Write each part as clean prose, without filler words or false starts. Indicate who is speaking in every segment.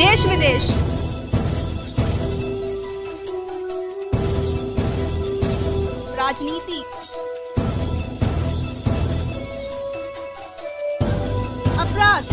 Speaker 1: देश विदेश, राजनीति, अपराध,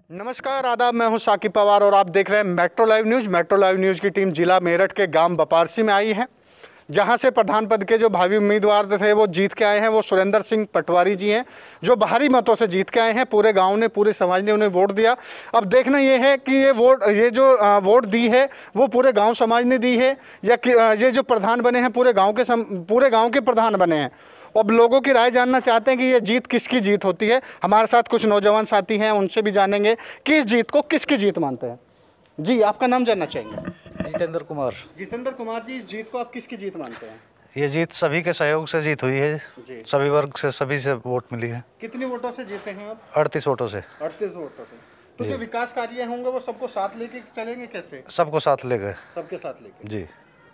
Speaker 2: नमस्कार, आदाब। मैं हूं साकिब पवार और आप देख रहे हैं metro live news. Metro live news की टीम जिला मेरठ के गांव बपारसी में आई है, जहां से प्रधान पद के जो भावी उम्मीदवार थे वो जीत के आए हैं। वो सुरेंद्र सिंह पटवारी जी हैं, जो भारी मतों से जीत के आए हैं। पूरे गांव ने, पूरे समाज ने उन्हें वोट दिया। अब देखना ये है कि ये जो वोट दी है वो पूरे गाँव समाज ने दी है, या ये जो प्रधान बने हैं पूरे गाँव के प्रधान बने हैं। अब लोगों की राय जानना चाहते हैं कि ये जीत किसकी जीत होती है। हमारे साथ कुछ नौजवान साथी हैं, उनसे भी जानेंगे कि इस जीत को किसकी जीत मानते हैं। जी, आपका नाम जानना चाहेंगे।
Speaker 3: जितेंद्र कुमार।
Speaker 2: जितेंद्र कुमार जी, इस जीत को आप किसकी जीत मानते हैं?
Speaker 3: ये जीत सभी के सहयोग से जीत हुई है
Speaker 2: जी।
Speaker 3: सभी वर्ग से, सभी से वोट मिली है।
Speaker 2: कितनी वोटों से जीते हैं आप?
Speaker 3: 38 वोटों से।
Speaker 2: 38 वोटों से। तो जो विकास कार्य होंगे वो सबको साथ लेके चलेंगे कैसे?
Speaker 3: सबको साथ ले गए।
Speaker 2: सबके साथ लेके।
Speaker 3: जी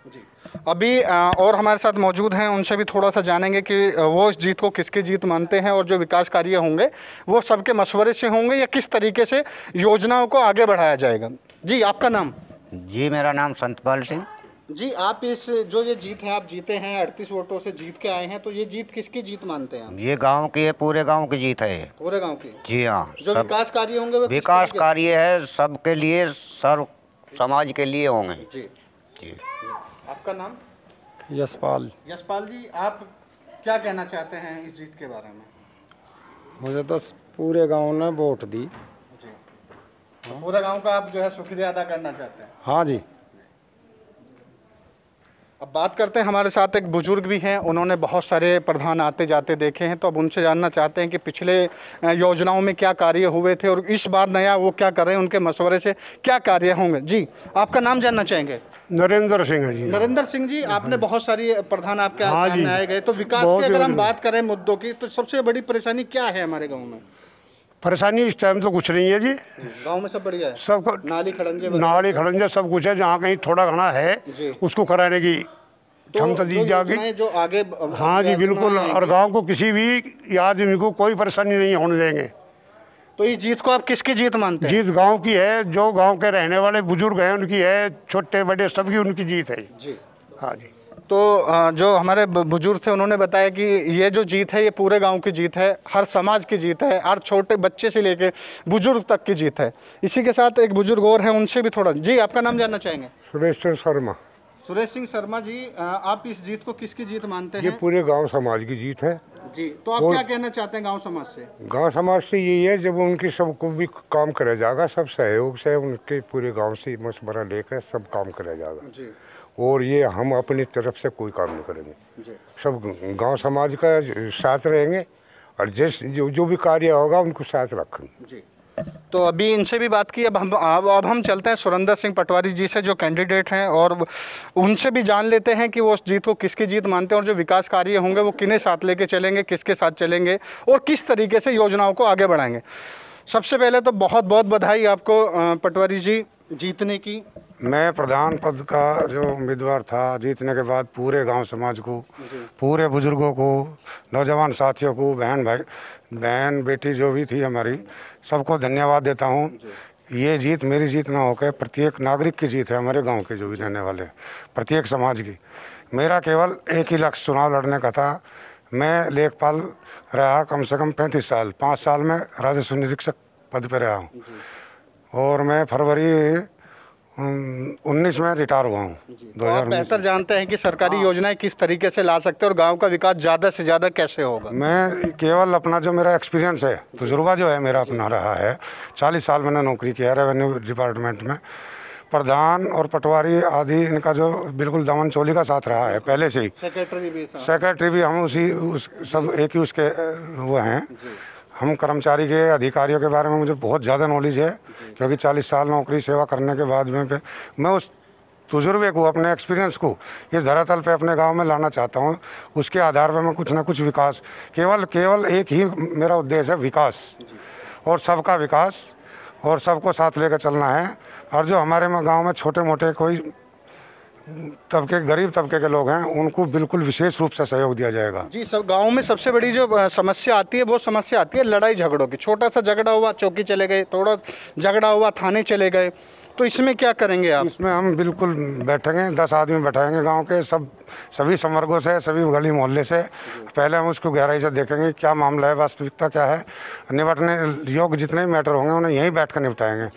Speaker 2: जी। अभी और हमारे साथ मौजूद हैं, उनसे भी थोड़ा सा जानेंगे कि वो इस जीत को किसकी जीत मानते हैं और जो विकास कार्य होंगे वो सबके मशवरे से होंगे या किस तरीके से योजनाओं को आगे बढ़ाया जाएगा। जी, आपका नाम?
Speaker 4: जी, मेरा नाम संतपाल सिंह।
Speaker 2: जी, आप इस जो ये जीत है, आप जीते हैं 38 वोटों से जीत के आए हैं, तो ये जीत किसकी जीत मानते हैं आप?
Speaker 4: ये गांव की है, पूरे गांव की जीत है।
Speaker 2: पूरे गांव की?
Speaker 4: जी हाँ।
Speaker 2: जो विकास कार्य होंगे वो
Speaker 4: विकास कार्य है सबके लिए, सर्व समाज के लिए होंगे।
Speaker 2: जी
Speaker 4: जी।
Speaker 2: आपका नाम?
Speaker 5: यशपाल।
Speaker 2: यशपाल जी, आप क्या कहना चाहते हैं इस जीत के बारे में?
Speaker 5: मुझे तो पूरे गांव ने वोट दी।
Speaker 2: जी। तो पूरे गांव का आप जो है शुक्रिया अदा करना चाहते हैं?
Speaker 5: हाँ जी।
Speaker 2: अब बात करते हैं, हमारे साथ एक बुजुर्ग भी हैं, उन्होंने बहुत सारे प्रधान आते जाते देखे हैं, तो अब उनसे जानना चाहते हैं कि पिछले योजनाओं में क्या कार्य हुए थे और इस बार नया वो क्या कर रहे हैं, उनके मशवरे से क्या कार्य होंगे। जी, आपका नाम जानना चाहेंगे?
Speaker 5: नरेंद्र सिंह है जी।
Speaker 2: नरेंद्र सिंह जी, आपने बहुत सारी प्रधान आपके सामने आए गए, तो विकास की अगर हम बात करें मुद्दों की, तो सबसे बड़ी परेशानी क्या है हमारे गाँव में?
Speaker 5: परेशानी इस टाइम तो कुछ नहीं है जी,
Speaker 2: गांव में सब बढ़िया है।
Speaker 5: सबको नाली खड़ंजे सब कुछ है। जहाँ कहीं थोड़ा घना है उसको कराने की क्षमता दी जाएगी
Speaker 2: जो आगे।
Speaker 5: हाँ जी, बिल्कुल। और गांव को किसी भी आदमी को कोई परेशानी नहीं होने देंगे।
Speaker 2: तो इस जीत को आप किसकी जीत मानते हैं?
Speaker 5: जीत गांव की है, जो गांव के रहने वाले बुजुर्ग हैं उनकी है, छोटे बड़े सबकी उनकी जीत है
Speaker 2: जी।
Speaker 5: हाँ जी।
Speaker 2: तो जो हमारे बुजुर्ग थे उन्होंने बताया कि ये जो जीत है ये पूरे गांव की जीत है, हर समाज की जीत है, हर छोटे बच्चे से लेकर बुजुर्ग तक की जीत है। इसी के साथ एक बुजुर्ग और हैं, उनसे भी थोड़ा। जी, आपका नाम जानना चाहेंगे?
Speaker 5: सुरेश शर्मा।
Speaker 2: सुरेश सिंह शर्मा जी, आप इस जीत को किसकी जीत मानते हैं?
Speaker 5: ये पूरे गांव समाज की जीत है
Speaker 2: जी। तो आप क्या कहना चाहते हैं गांव समाज से?
Speaker 5: गांव समाज से यही है, जब उनकी सबको भी काम करा जाएगा, सब सहयोग से उनके पूरे गांव से मशवरा लेकर सब काम करा जाएगा जी। और ये हम अपनी तरफ से कोई काम नहीं करेंगे जी। सब गांव समाज का साथ रहेंगे और जो भी कार्य होगा उनको साथ रखेंगे जी।
Speaker 2: तो अभी इनसे भी बात की, अब हम चलते हैं सुरेंद्र सिंह पटवारी जी से, जो कैंडिडेट हैं, और उनसे भी जान लेते हैं कि वो उस जीत को किसकी जीत मानते हैं और जो विकास कार्य होंगे वो किन्हें साथ लेके चलेंगे, किसके साथ चलेंगे और किस तरीके से योजनाओं को आगे बढ़ाएंगे। सबसे पहले तो बहुत बहुत बधाई आपको पटवारी जी जीतने की।
Speaker 5: मैं प्रधान पद का जो उम्मीदवार था, जीतने के बाद पूरे गांव समाज को, पूरे बुजुर्गों को, नौजवान साथियों को, बहन बेटी जो भी थी हमारी, सबको धन्यवाद देता हूं। ये जीत मेरी जीत ना होकर प्रत्येक नागरिक की जीत है, हमारे गांव के जो भी रहने वाले प्रत्येक समाज की। मेरा केवल एक ही लक्ष्य चुनाव लड़ने का था। मैं लेखपाल रहा कम से कम 35 साल, 5 साल में राजस्व निरीक्षक पद पर रहा हूँ और मैं फरवरी 19 में रिटायर हुआ हूँ।
Speaker 2: तो आप बेहतर जानते हैं कि सरकारी योजनाएं किस तरीके से ला सकते हैं और गांव का विकास ज़्यादा से ज़्यादा कैसे होगा।
Speaker 5: मैं केवल अपना जो मेरा एक्सपीरियंस है, तजुर्बा जो है मेरा अपना रहा है, 40 साल मैंने नौकरी किया रेवेन्यू डिपार्टमेंट में। प्रधान और पटवारी आदि इनका जो बिल्कुल दमन चोली का साथ रहा है पहले से ही। सेक्रेटरी भी हम सब एक ही उसके वो हैं। हम कर्मचारी के अधिकारियों के बारे में मुझे बहुत ज़्यादा नॉलेज है, क्योंकि 40 साल नौकरी सेवा करने के बाद में मैं उस तजुर्बे को, अपने एक्सपीरियंस को इस धरातल पे अपने गांव में लाना चाहता हूं। उसके आधार पर मैं कुछ ना कुछ विकास, केवल एक ही मेरा उद्देश्य है, विकास और सबका विकास, और सबको साथ लेकर चलना है। और जो हमारे गांव में छोटे मोटे कोई तबके, गरीब तबके के लोग हैं, उनको बिल्कुल विशेष रूप से सहयोग दिया जाएगा।
Speaker 2: जी, सब गांव में सबसे बड़ी जो समस्या आती है वो समस्या आती है लड़ाई झगड़ों की। छोटा सा झगड़ा हुआ चौकी चले गए, थोड़ा झगड़ा हुआ थाने चले गए, तो इसमें क्या करेंगे आप?
Speaker 5: इसमें हम बिल्कुल बैठेंगे, 10 आदमी बैठाएंगे गांव के, सभी संवर्गों से, सभी गली मोहल्ले से। पहले हम उसको गहराई से देखेंगे क्या मामला है, वास्तविकता क्या है, निपटने योग्य जितने भी मैटर होंगे उन्हें यहीं बैठ कर निपटाएंगे।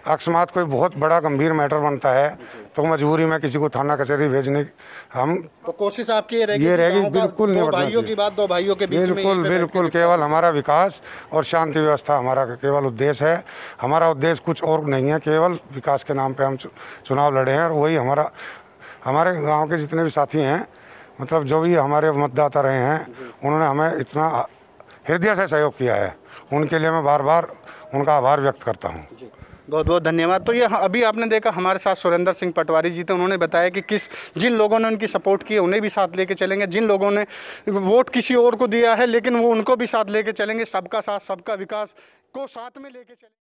Speaker 5: अकस्मात कोई बहुत बड़ा गंभीर मैटर बनता है तो मजबूरी में किसी को थाना कचहरी भेजने, हम
Speaker 2: तो कोशिश आपकी ये रहेगी
Speaker 5: बिल्कुल नहीं,
Speaker 2: दो भाइयों की बात दो भाइयों के बीच में
Speaker 5: बिल्कुल केवल हमारा विकास और शांति व्यवस्था हमारा केवल उद्देश्य है। हमारा उद्देश्य कुछ और नहीं है, केवल विकास के नाम पे हम चुनाव लड़े हैं। और वही हमारे गांव के जितने भी साथी हैं, मतलब जो भी हमारे मतदाता रहे हैं, उन्होंने हमें इतना हृदय से सहयोग किया है, उनके लिए मैं बार बार उनका आभार व्यक्त करता हूँ।
Speaker 2: बहुत बहुत धन्यवाद। तो ये अभी आपने देखा हमारे साथ सुरेंद्र सिंह पटवारी जी थे, उन्होंने बताया कि जिन लोगों ने उनकी सपोर्ट की है उन्हें भी साथ लेके चलेंगे, जिन लोगों ने वोट किसी और को दिया है लेकिन वो उनको भी साथ लेके चलेंगे। सबका साथ सबका विकास को साथ में लेके चलेंगे।